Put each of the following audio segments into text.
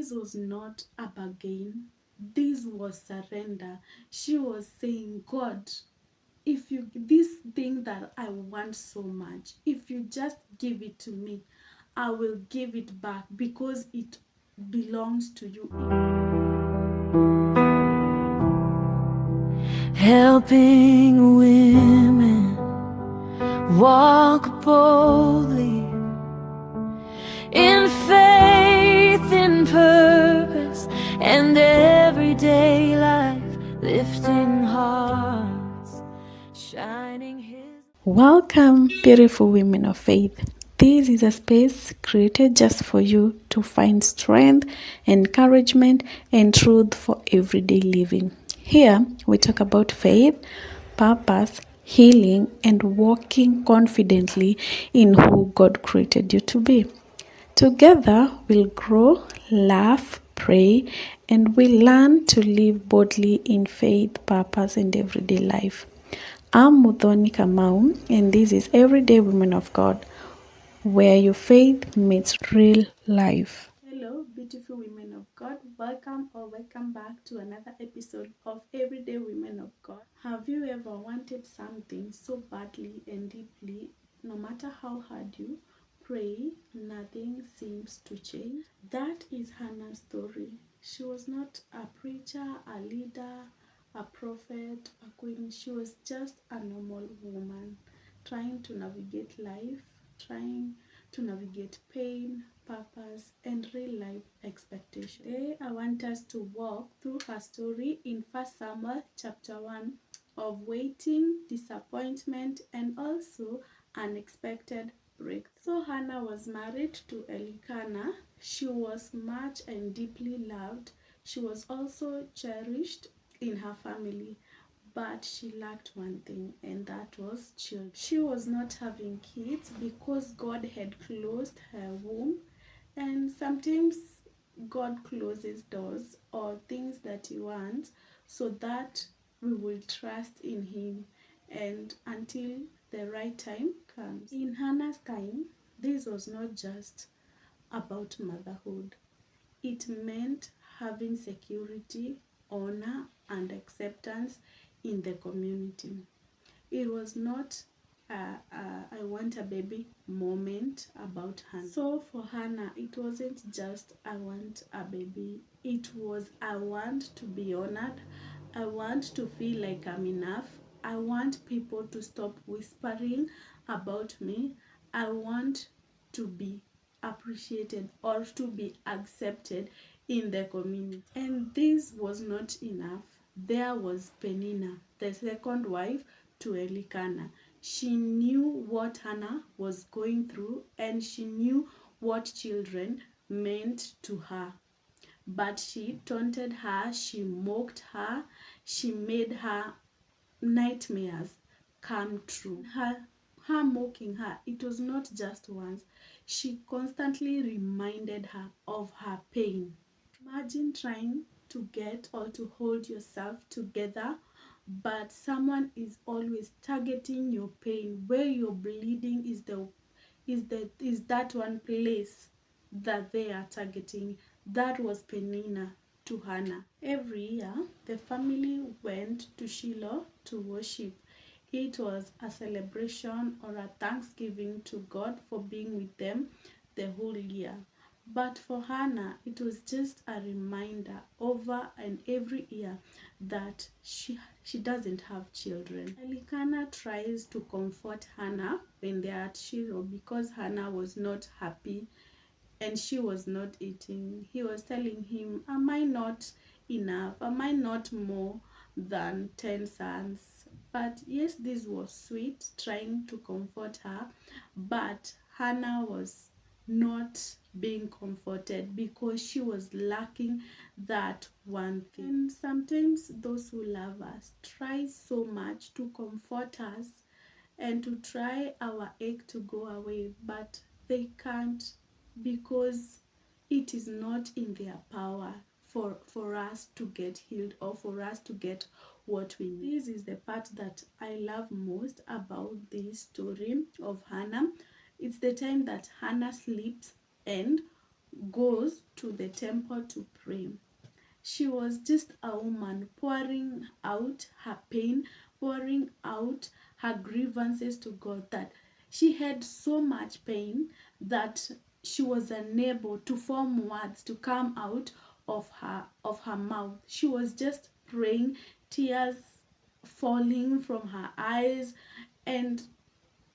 this was not a bargain. This was surrender. She was saying, God, if you, this thing that I want so much, if you just give it to me, I will give it back because it belongs to you. Helping women walk boldly in faith, in purpose, and everyday life, lifting hearts, shining His. Welcome, beautiful women of faith. This is a space created just for you to find strength, encouragement, and truth for everyday living. Here, we talk about faith, purpose, healing, and walking confidently in who God created you to be. Together, we'll grow, laugh, pray, and we'll learn to live boldly in faith, purpose, and everyday life. I'm Muthoni Kamau, and this is Everyday Women of God, where your faith meets real life. Hello, beautiful women of God. Welcome back to another episode of Everyday Women of God. Have you ever wanted something so badly and deeply, no matter how hard you pray, nothing seems to change? That is Hannah's story. She was not a preacher, a leader, a prophet, a queen. She was just a normal woman trying to navigate life, trying to navigate pain, purpose, and real life expectation. Today, I want us to walk through her story in 1 Samuel chapter 1 of waiting, disappointment, and also unexpected breakthrough. So Hannah was married to Elkanah. She was much and deeply loved. She was also cherished in her family, but she lacked one thing, and that was children. She was not having kids because God had closed her womb, and sometimes God closes doors or things that He wants so that we will trust in Him and until the right time comes. In Hannah's time, this was not just about motherhood. It meant having security, honor, and acceptance in the community. It was not I want a baby moment about Hannah. So for Hannah, it wasn't just I want a baby. It was I want to be honored. I want to feel like I'm enough. I want people to stop whispering about me. I want to be appreciated or to be accepted in the community. And this was not enough. There was Penina, the second wife to Elkanah. She knew what Hannah was going through and she knew what children meant to her. But she taunted her, she mocked her, she made her nightmares come true. Her mocking her, it was not just once. She constantly reminded her of her pain. Imagine trying to get or to hold yourself together, but someone is always targeting your pain. Where you're bleeding is that one place that they are targeting. That was Penina to Hannah. Every year, the family went to Shiloh to worship. It was a celebration or a thanksgiving to God for being with them the whole year. But for Hannah, it was just a reminder over and every year that she doesn't have children. Elkanah tries to comfort Hannah when they are at Shiloh because Hannah was not happy and she was not eating. He was telling him, am I not enough? Am I not more than 10 sons? But yes, this was sweet, trying to comfort her, but Hannah was not being comforted because she was lacking that one thing. And sometimes those who love us try so much to comfort us and to try our ache to go away, but they can't because it is not in their power for us to get healed or for us to get what we need. This is the part that I love most about this story of Hannah. It's the time that Hannah sleeps and goes to the temple to pray. She was just a woman pouring out her pain, pouring out her grievances to God, that she had so much pain that she was unable to form words to come out of her mouth. She was just praying, tears falling from her eyes, and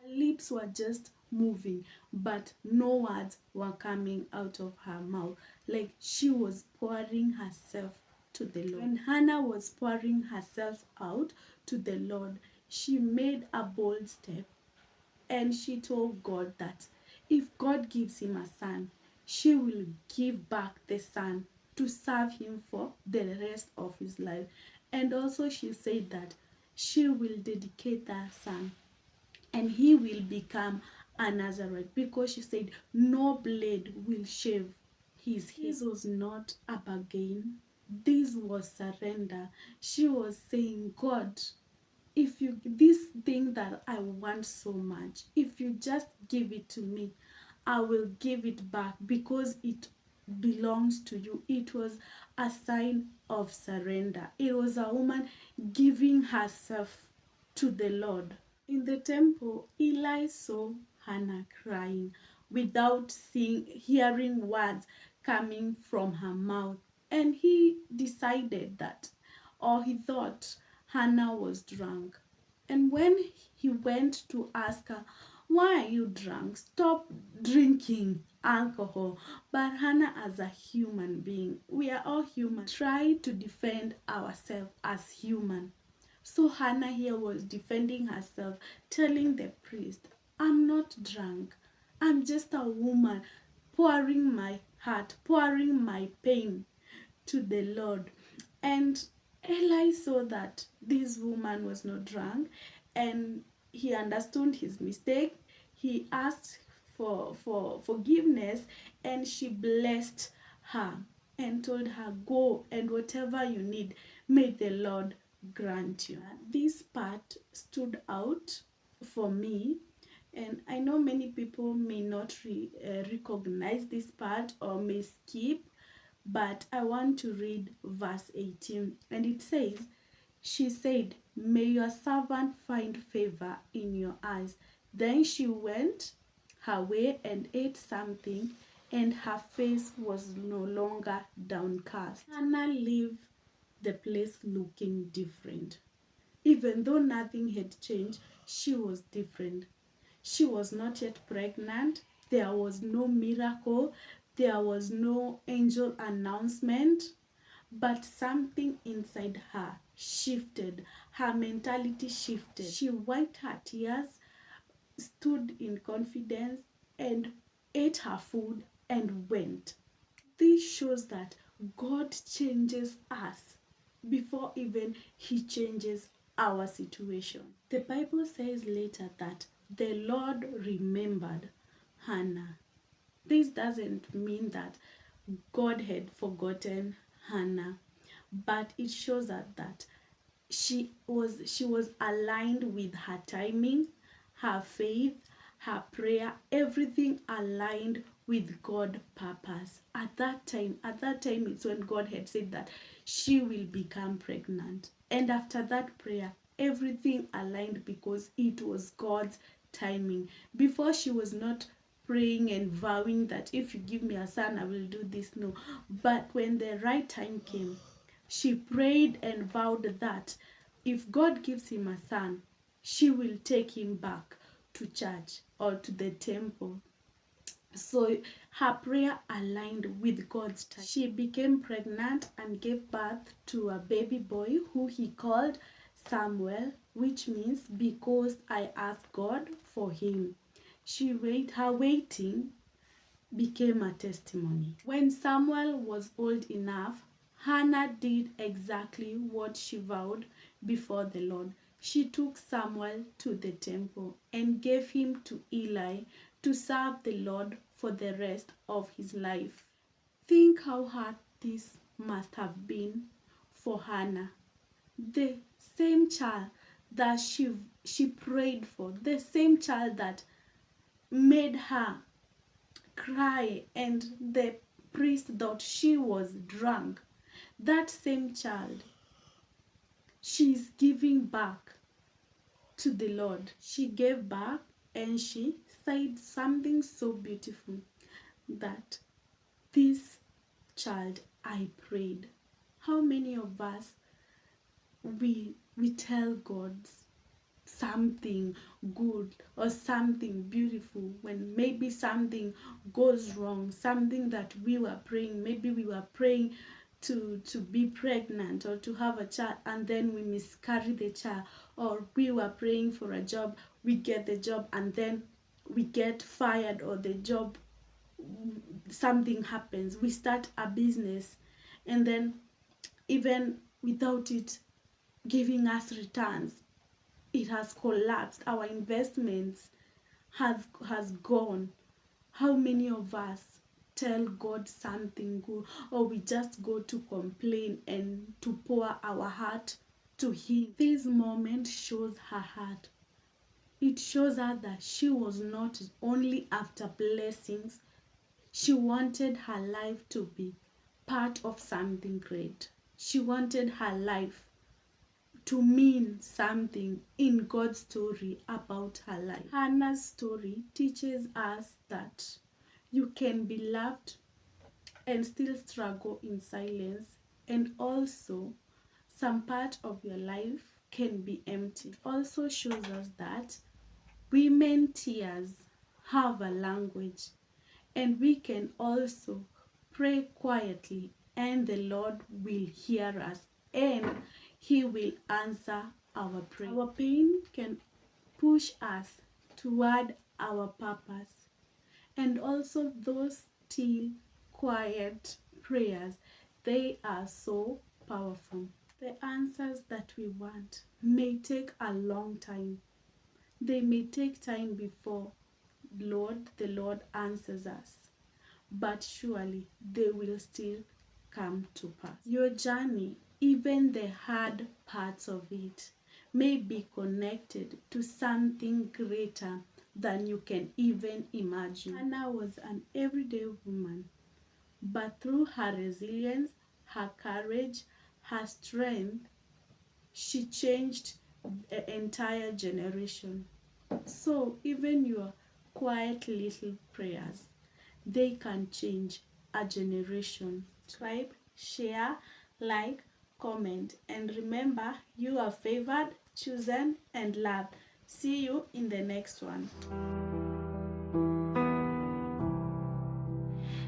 her lips were just moving, but no words were coming out of her mouth. Like she was pouring herself to the Lord. When Hannah was pouring herself out to the Lord, she made a bold step and she told God that if God gives him a son, she will give back the son to serve him for the rest of his life. And also she said that she will dedicate that son and he will become a Nazarite, because she said no blade will shave his head. This was not a bargain. This was surrender. She was saying, God, if you, this thing that I want so much, if you just give it to me, I will give it back because it belongs to you. It was a sign of surrender. It was a woman giving herself to the Lord. In the temple, Eli saw Hannah crying without hearing words coming from her mouth. And he decided that, or he thought Hannah was drunk. And when he went to ask her, why are you drunk? Stop drinking alcohol. But Hannah, as a human being, we are all human, try to defend ourselves as human. So Hannah here was defending herself, telling the priest, I'm not drunk. I'm just a woman pouring my heart, pouring my pain to the Lord. And Eli saw that this woman was not drunk, and he understood his mistake. He asked for forgiveness, and she blessed her and told her, go and whatever you need, may the Lord grant you. This part stood out for me, and I know many people may not recognize this part or may skip, but I want to read verse 18, and it says, she said, may your servant find favor in your eyes. Then she went her way and ate something, and her face was no longer downcast. Hannah left the place looking different. Even though nothing had changed, she was different. She was not yet pregnant. There was no miracle. There was no angel announcement. But something inside her shifted. Her mentality shifted. She wiped her tears, stood in confidence, and ate her food and went. This shows that God changes us before even he changes our situation. The Bible says later that the Lord remembered Hannah. This doesn't mean that God had forgotten Hannah, but it shows us that she was aligned with her timing, her faith, her prayer, everything aligned with God's purpose. At that time it's when God had said that she will become pregnant. And after that prayer, everything aligned because it was God's timing. Before, she was not praying and vowing that if you give me a son, I will do this. No. But when the right time came, she prayed and vowed that if God gives him a son, she will take him back to church or to the temple. So her prayer aligned with God's time. She became pregnant and gave birth to a baby boy who he called Samuel, which means because I asked God for him. Her waiting became a testimony. When Samuel was old enough, Hannah did exactly what she vowed before the Lord. She took Samuel to the temple and gave him to Eli to serve the Lord for the rest of his life. Think how hard this must have been for Hannah. The same child that she prayed for, the same child that made her cry, and the priest thought she was drunk. That same child, she's giving back to the Lord. She gave back and she said something so beautiful, that this child, I prayed. How many of us we tell God something good or something beautiful when maybe something goes wrong, something that we were praying, maybe we were praying to be pregnant or to have a child, and then we miscarry the child, or we were praying for a job, we get the job, and then we get fired, or the job, something happens, we start a business, and then even without it giving us returns, it has collapsed, our investments has gone. How many of us tell God something good, or we just go to complain and to pour our heart to Him? This moment shows her heart. It shows her that she was not only after blessings, she wanted her life to be part of something great. She wanted her life to mean something in God's story about her life. Hannah's story teaches us that you can be loved and still struggle in silence, and also some part of your life can be empty. It also shows us that women tears have a language, and we can also pray quietly, and the Lord will hear us and He will answer our prayer. Our pain can push us toward our purpose, and also those still quiet prayers, they are so powerful. The answers that we want may take a long time. They may take time before the Lord answers us, but surely they will still come to pass. Your journey, even the hard parts of it, may be connected to something greater than you can even imagine. Hannah was an everyday woman, but through her resilience, her courage, her strength, she changed an entire generation. So even your quiet little prayers, they can change a generation. Subscribe, share, like, comment, and remember, you are favored, chosen, and loved. See you in the next one.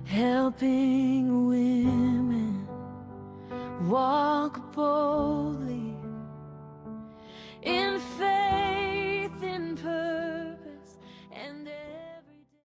Helping women walk boldly in